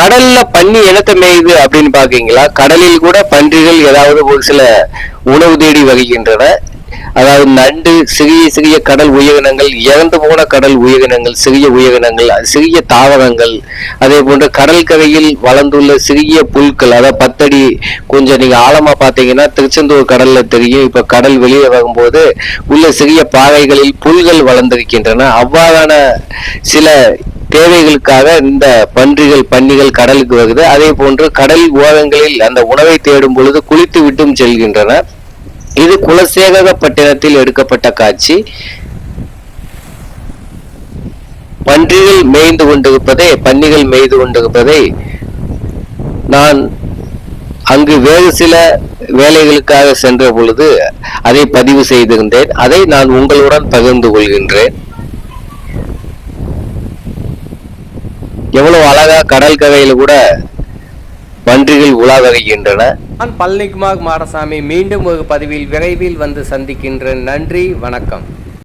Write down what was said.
கடல்ல பன்னி இனத்தை மேயுது அப்படின்னு பாக்கீங்களா? கடலில் கூட பன்றிகள் ஏதாவது ஒரு சில உணவு தேடி வருகின்றன. அதாவது நண்டு, சிறிய சிறிய கடல் உயிரினங்கள், இறந்து போன கடல் உயிரினங்கள், சிறிய உயிரினங்கள், சிறிய தாவரங்கள், அதே போன்று கடற்கரையில் வளர்ந்துள்ள சிறிய புல்கள், அதாவது 10 அடி கொஞ்சம் நீங்க ஆழமா பாத்தீங்கன்னா திருச்செந்தூர் கடல்ல தெரியும். இப்ப கடல் வெளியே வரும்போது உள்ள சிறிய பாறைகளில் புல்கள் வளர்ந்திருக்கின்றன. அவ்வாறான சில தேவைகளுக்காக இந்த பன்னிகள் கடலுக்கு வருது. அதே போன்று கடல் ஓரங்களில் அந்த உணவை தேடும் பொழுது குளித்து விட்டும் செல்கின்றன. இது குலசேகரப்பட்டினத்தில் எடுக்கப்பட்ட காட்சி. பன்னிகள் மேய்ந்து கொண்டிருப்பதை நான் அங்கு வேறு சில வேலைகளுக்காக சென்ற பொழுது அதை பதிவு செய்திருந்தேன். அதை நான் உங்களுடன் பகிர்ந்து கொள்கின்றேன். எவ்வளவு அழகா கடல் கரையில் கூட பன்றிகள் உலா வருகின்றன. நான் பழனிக்குமார் மாடசாமி. மீண்டும் ஒரு பதிவில் விரைவில் வந்து சந்திக்கின்றேன். நன்றி, வணக்கம்.